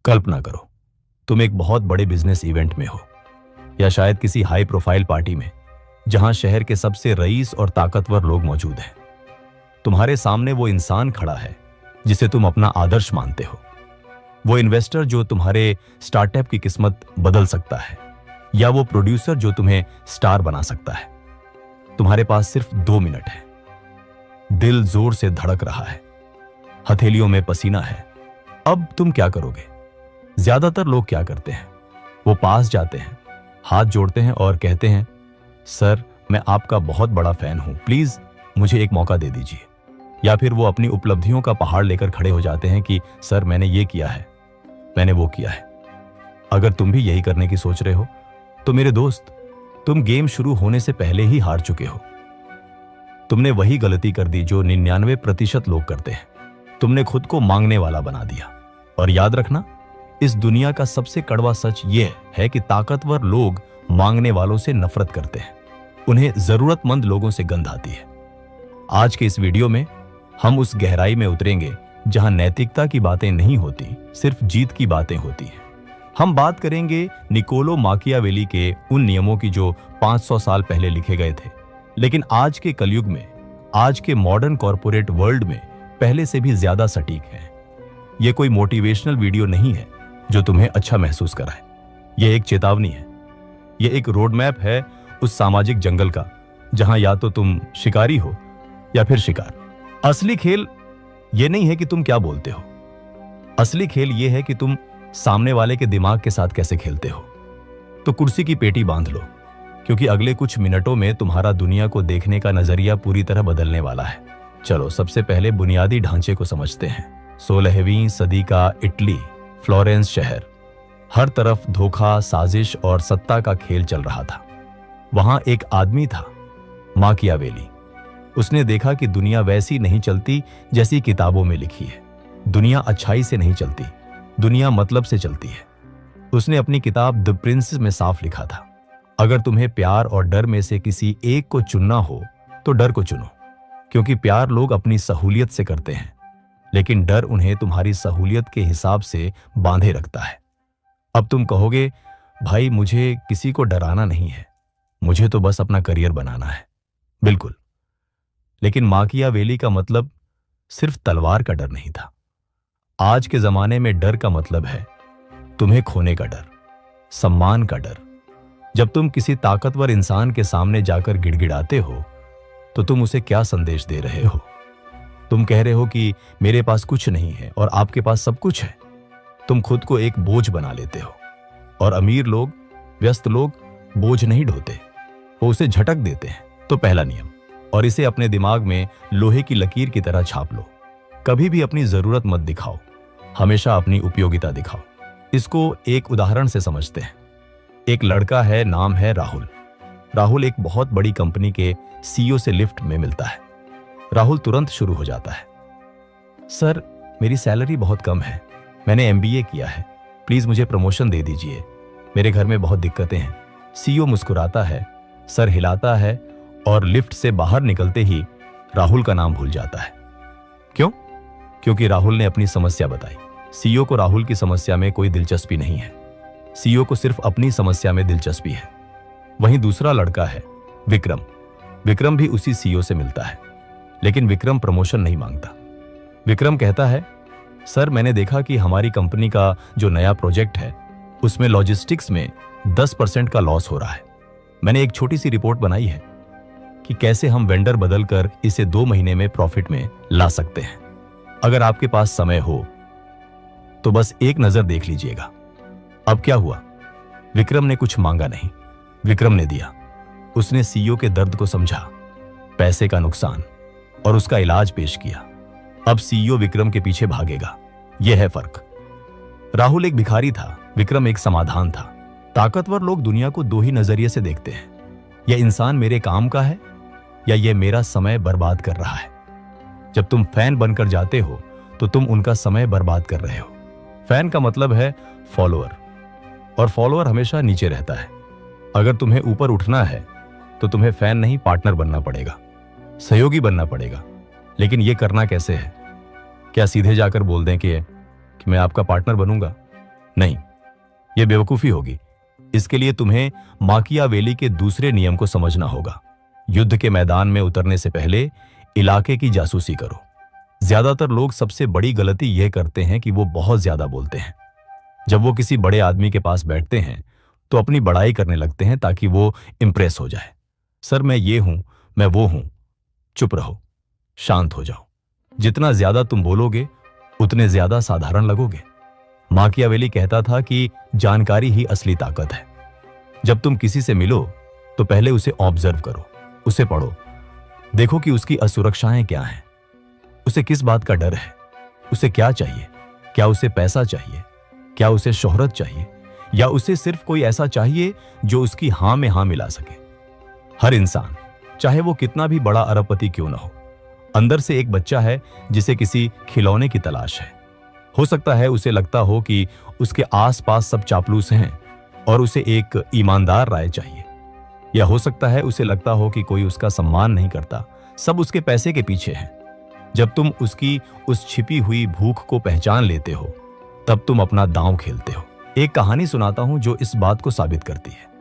कल्पना करो, तुम एक बहुत बड़े बिजनेस इवेंट में हो या शायद किसी हाई प्रोफाइल पार्टी में जहां शहर के सबसे रईस और ताकतवर लोग मौजूद हैं। तुम्हारे सामने वो इंसान खड़ा है जिसे तुम अपना आदर्श मानते हो, वो इन्वेस्टर जो तुम्हारे स्टार्टअप की किस्मत बदल सकता है, या वो प्रोड्यूसर जो तुम्हें स्टार बना सकता है। तुम्हारे पास सिर्फ 2 मिनट है। दिल जोर से धड़क रहा है, हथेलियों में पसीना है। अब तुम क्या करोगे? ज्यादातर लोग क्या करते हैं? वो पास जाते हैं, हाथ जोड़ते हैं और कहते हैं, सर मैं आपका बहुत बड़ा फैन हूं, प्लीज मुझे एक मौका दे दीजिए। या फिर वो अपनी उपलब्धियों का पहाड़ लेकर खड़े हो जाते हैं कि सर मैंने ये किया है, मैंने वो किया है। अगर तुम भी यही करने की सोच रहे हो तो मेरे दोस्त, तुम गेम शुरू होने से पहले ही हार चुके हो। तुमने वही गलती कर दी जो 99% लोग करते हैं। तुमने खुद को मांगने वाला बना दिया। और याद रखना, इस दुनिया का सबसे कड़वा सच यह है कि ताकतवर लोग मांगने वालों से नफरत करते हैं। उन्हें जरूरतमंद लोगों से गंध आती है। आज के इस वीडियो में हम उस गहराई में उतरेंगे जहां नैतिकता की बातें नहीं होती, सिर्फ जीत की बातें होती हैं। हम बात करेंगे निकोलो माकियावेली के उन नियमों की जो 500 साल पहले लिखे गए थे, लेकिन आज के कलयुग में, आज के मॉडर्न कॉर्पोरेट वर्ल्ड में पहले से भी ज्यादा सटीक है। यह कोई मोटिवेशनल वीडियो नहीं है जो तुम्हें अच्छा महसूस कराए। यह एक चेतावनी है। यह एक रोड मैप है उस सामाजिक जंगल का जहां या तो तुम शिकारी हो या फिर शिकार। असली खेल यह नहीं है कि तुम क्या बोलते हो, असली खेल यह है कि तुम सामने वाले के दिमाग के साथ कैसे खेलते हो। तो कुर्सी की पेटी बांध लो, क्योंकि अगले कुछ मिनटों में तुम्हारा दुनिया को देखने का नजरिया पूरी तरह बदलने वाला है। चलो सबसे पहले बुनियादी ढांचे को समझते हैं। 16वीं सदी का इटली, फ्लोरेंस शहर। हर तरफ धोखा, साजिश और सत्ता का खेल चल रहा था। वहां एक आदमी था, माकियावेली। उसने देखा कि दुनिया वैसी नहीं चलती जैसी किताबों में लिखी है। दुनिया अच्छाई से नहीं चलती, दुनिया मतलब से चलती है। उसने अपनी किताब द प्रिंस में साफ लिखा था, अगर तुम्हें प्यार और डर में से किसी एक को चुनना हो तो डर को चुनो, क्योंकि प्यार लोग अपनी सहूलियत से करते हैं, लेकिन डर उन्हें तुम्हारी सहूलियत के हिसाब से बांधे रखता है। अब तुम कहोगे, भाई मुझे किसी को डराना नहीं है, मुझे तो बस अपना करियर बनाना है। बिल्कुल, लेकिन माकियावेली का मतलब सिर्फ तलवार का डर नहीं था। आज के जमाने में डर का मतलब है तुम्हें खोने का डर, सम्मान का डर। जब तुम किसी ताकतवर इंसान के सामने जाकर गिड़गिड़ाते हो तो तुम उसे क्या संदेश दे रहे हो? तुम कह रहे हो कि मेरे पास कुछ नहीं है और आपके पास सब कुछ है। तुम खुद को एक बोझ बना लेते हो। और अमीर लोग, व्यस्त लोग बोझ नहीं ढोते, वो उसे झटक देते हैं। तो पहला नियम, और इसे अपने दिमाग में लोहे की लकीर की तरह छाप लो, कभी भी अपनी जरूरत मत दिखाओ, हमेशा अपनी उपयोगिता दिखाओ। इसको एक उदाहरण से समझते हैं। एक लड़का है, नाम है राहुल। राहुल एक बहुत बड़ी कंपनी के सीईओ से लिफ्ट में मिलता है। राहुल तुरंत शुरू हो जाता है, सर मेरी सैलरी बहुत कम है, मैंने एमबीए किया है, प्लीज मुझे प्रमोशन दे दीजिए, मेरे घर में बहुत दिक्कतें हैं। सीईओ मुस्कुराता है, सर हिलाता है और लिफ्ट से बाहर निकलते ही राहुल का नाम भूल जाता है। क्यों? क्योंकि राहुल ने अपनी समस्या बताई। सीईओ को राहुल की समस्या में कोई दिलचस्पी नहीं है। सीईओ को सिर्फ अपनी समस्या में दिलचस्पी है। वहीं दूसरा लड़का है विक्रम। विक्रम भी उसी सीईओ से मिलता है, लेकिन विक्रम प्रमोशन नहीं मांगता। विक्रम कहता है, सर मैंने देखा कि हमारी कंपनी का जो नया प्रोजेक्ट है उसमें लॉजिस्टिक्स में 10% का लॉस हो रहा है। मैंने एक छोटी सी रिपोर्ट बनाई है कि कैसे हम वेंडर बदलकर इसे 2 महीने में प्रॉफिट में ला सकते हैं। अगर आपके पास समय हो तो बस एक नजर देख लीजिएगा। अब क्या हुआ? विक्रम ने कुछ मांगा नहीं, विक्रम ने दिया। उसने सीईओ के दर्द को समझा, पैसे का नुकसान, और उसका इलाज पेश किया। अब सीईओ विक्रम के पीछे भागेगा। यह है फर्क। राहुल एक भिखारी था, विक्रम एक समाधान था। ताकतवर लोग दुनिया को 2 ही नजरिए से देखते हैं, यह इंसान मेरे काम का है या यह मेरा समय बर्बाद कर रहा है। जब तुम फैन बनकर जाते हो तो तुम उनका समय बर्बाद कर रहे हो। फैन का मतलब है फॉलोअर, और फॉलोअर हमेशा नीचे रहता है। अगर तुम्हें ऊपर उठना है तो तुम्हें फैन नहीं, पार्टनर बनना पड़ेगा, सहयोगी बनना पड़ेगा। लेकिन यह करना कैसे है? क्या सीधे जाकर बोल दें कि मैं आपका पार्टनर बनूंगा? नहीं, यह बेवकूफी होगी। इसके लिए तुम्हें माकियावेली के दूसरे नियम को समझना होगा। युद्ध के मैदान में उतरने से पहले इलाके की जासूसी करो। ज्यादातर लोग सबसे बड़ी गलती यह करते हैं कि वो बहुत ज्यादा बोलते हैं। जब वो किसी बड़े आदमी के पास बैठते हैं तो अपनी बड़ाई करने लगते हैं ताकि वो इंप्रेस हो जाए। सर, मैं ये हूं, मैं वो हूं। चुप रहो, शांत हो जाओ। जितना ज्यादा तुम बोलोगे उतने ज्यादा साधारण लगोगे। माकियावेली कहता था कि जानकारी ही असली ताकत है। जब तुम किसी से मिलो तो पहले उसे ऑब्जर्व करो, उसे पढ़ो, देखो कि उसकी असुरक्षाएं क्या हैं, उसे किस बात का डर है, उसे क्या चाहिए। क्या उसे पैसा चाहिए? क्या उसे शोहरत चाहिए? या उसे सिर्फ कोई ऐसा चाहिए जो उसकी हां में हां मिला सके? हर इंसान, चाहे वो कितना भी बड़ा अरबपति क्यों ना हो, अंदर से एक बच्चा है जिसे किसी खिलौने की तलाश है। हो सकता है उसे लगता हो कि उसके आसपास सब चापलूस हैं और उसे एक ईमानदार राय चाहिए। या हो सकता है उसे लगता हो कि कोई उसका सम्मान नहीं करता, सब उसके पैसे के पीछे हैं। जब तुम उसकी उस छिपी हुई भूख को पहचान लेते हो तब तुम अपना दांव खेलते हो। एक कहानी सुनाता हूं जो इस बात को साबित करती है।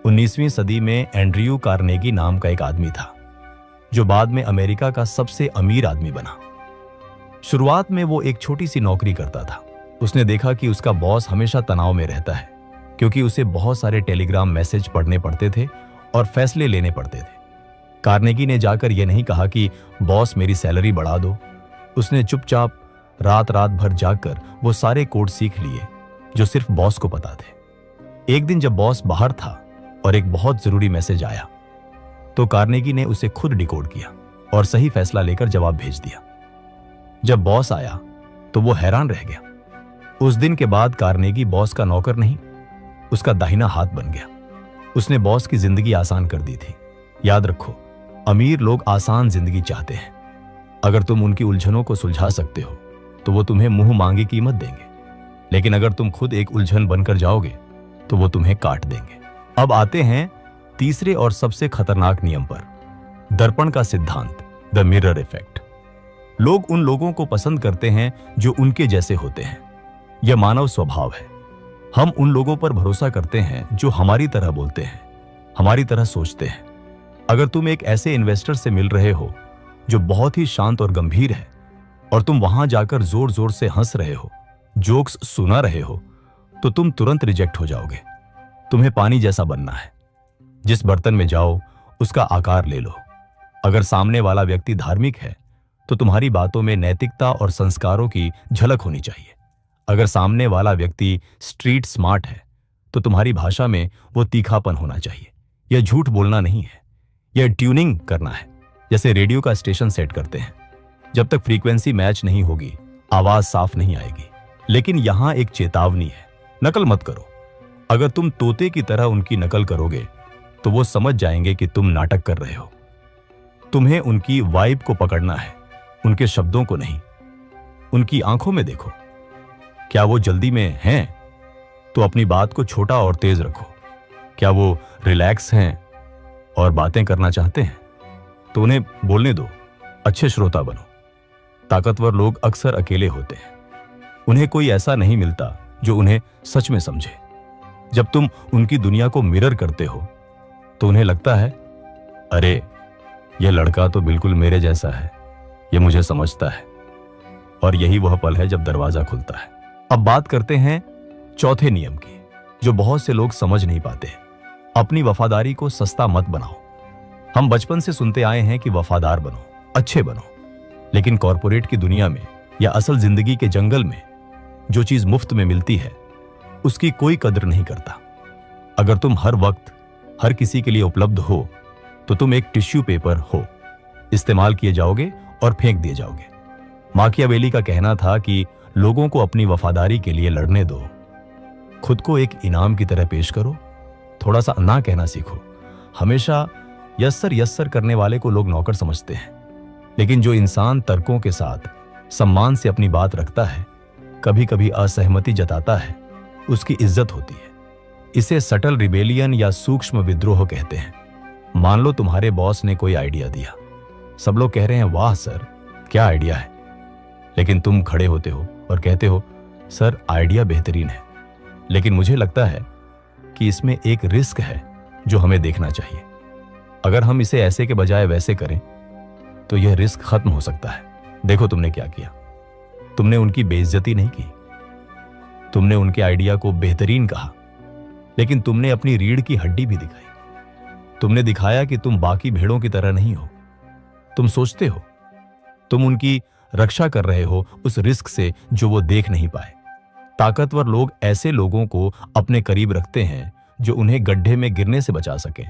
19वीं सदी में एंड्रयू कार्नेगी नाम का एक आदमी था जो बाद में अमेरिका का सबसे अमीर आदमी बना। शुरुआत में वो एक छोटी सी नौकरी करता था। उसने देखा कि उसका बॉस हमेशा तनाव में रहता है क्योंकि उसे बहुत सारे टेलीग्राम मैसेज पढ़ने पड़ते थे और फैसले लेने पड़ते थे। कार्नेगी ने जाकर यह नहीं कहा कि बॉस मेरी सैलरी बढ़ा दो। उसने चुपचाप रात रात भर जागकर वो सारे कोड सीख लिए जो सिर्फ बॉस को पता थे। एक दिन जब बॉस बाहर था और एक बहुत जरूरी मैसेज आया तो कार्नेगी ने उसे खुद डिकोड किया और सही फैसला लेकर जवाब भेज दिया। जब बॉस आया तो वो हैरान रह गया। उस दिन के बाद कार्नेगी बॉस का नौकर नहीं, उसका दाहिना हाथ बन गया। उसने बॉस की जिंदगी आसान कर दी थी। याद रखो, अमीर लोग आसान जिंदगी चाहते हैं। अगर तुम उनकी उलझनों को सुलझा सकते हो तो वो तुम्हें मुंह मांगी कीमत देंगे, लेकिन अगर तुम खुद एक उलझन बनकर जाओगे तो वो तुम्हें काट देंगे। अब आते हैं तीसरे और सबसे खतरनाक नियम पर, दर्पण का सिद्धांत, द मिरर इफेक्ट। लोग उन लोगों को पसंद करते हैं जो उनके जैसे होते हैं। यह मानव स्वभाव है। हम उन लोगों पर भरोसा करते हैं जो हमारी तरह बोलते हैं, हमारी तरह सोचते हैं। अगर तुम एक ऐसे इन्वेस्टर से मिल रहे हो जो बहुत ही शांत और गंभीर है और तुम वहां जाकर जोर जोर से हंस रहे हो, जोक्स सुना रहे हो, तो तुम तुरंत रिजेक्ट हो जाओगे। तुम्हें पानी जैसा बनना है। जिस बर्तन में जाओ उसका आकार ले लो। अगर सामने वाला व्यक्ति धार्मिक है तो तुम्हारी बातों में नैतिकता और संस्कारों की झलक होनी चाहिए। अगर सामने वाला व्यक्ति स्ट्रीट स्मार्ट है तो तुम्हारी भाषा में वो तीखापन होना चाहिए। यह झूठ बोलना नहीं है, यह ट्यूनिंग करना है। जैसे रेडियो का स्टेशन सेट करते हैं, जब तक फ्रीक्वेंसी मैच नहीं होगी आवाज साफ नहीं आएगी। लेकिन यहां एक चेतावनी है, नकल मत करो। अगर तुम तोते की तरह उनकी नकल करोगे तो वो समझ जाएंगे कि तुम नाटक कर रहे हो। तुम्हें उनकी वाइब को पकड़ना है, उनके शब्दों को नहीं। उनकी आंखों में देखो, क्या वो जल्दी में हैं? तो अपनी बात को छोटा और तेज रखो। क्या वो रिलैक्स हैं और बातें करना चाहते हैं? तो उन्हें बोलने दो। अच्छे श्रोता बनो। ताकतवर लोग अक्सर अकेले होते हैं। उन्हें कोई ऐसा नहीं मिलता जो उन्हें सच में समझे। जब तुम उनकी दुनिया को मिरर करते हो तो उन्हें लगता है, अरे यह लड़का तो बिल्कुल मेरे जैसा है, यह मुझे समझता है। और यही वह पल है जब दरवाजा खुलता है। अब बात करते हैं चौथे नियम की, जो बहुत से लोग समझ नहीं पाते। अपनी वफादारी को सस्ता मत बनाओ। हम बचपन से सुनते आए हैं कि वफादार बनो, अच्छे बनो, लेकिन कॉरपोरेट की दुनिया में या असल जिंदगी के जंगल में जो चीज मुफ्त में मिलती है उसकी कोई कदर नहीं करता। अगर तुम हर वक्त हर किसी के लिए उपलब्ध हो तो तुम एक टिश्यू पेपर हो, इस्तेमाल किए जाओगे और फेंक दिए जाओगे। माकियावेली का कहना था कि लोगों को अपनी वफादारी के लिए लड़ने दो, खुद को एक इनाम की तरह पेश करो। थोड़ा सा ना कहना सीखो। हमेशा यस्सर यस्सर करने वाले को लोग नौकर समझते हैं, लेकिन जो इंसान तर्कों के साथ सम्मान से अपनी बात रखता है, कभी कभी असहमति जताता है, उसकी इज्जत होती है। इसे सटल रिबेलियन या सूक्ष्म विद्रोह कहते हैं। मान लो तुम्हारे बॉस ने कोई आइडिया दिया, सब लोग कह रहे हैं वाह सर क्या आइडिया है, लेकिन तुम खड़े होते हो और कहते हो सर आइडिया बेहतरीन है लेकिन मुझे लगता है कि इसमें एक रिस्क है जो हमें देखना चाहिए। अगर हम इसे ऐसे के बजाय वैसे करें तो यह रिस्क खत्म हो सकता है। देखो तुमने क्या किया, तुमने उनकी बेइज्जती नहीं की, तुमने उनके आइडिया को बेहतरीन कहा, लेकिन तुमने अपनी रीढ़ की हड्डी भी दिखाई। तुमने दिखाया कि तुम बाकी भेड़ों की तरह नहीं हो। तुम सोचते हो, तुम उनकी रक्षा कर रहे हो उस रिस्क से जो वो देख नहीं पाए। ताकतवर लोग ऐसे लोगों को अपने करीब रखते हैं जो उन्हें गड्ढे में गिरने से बचा सकें।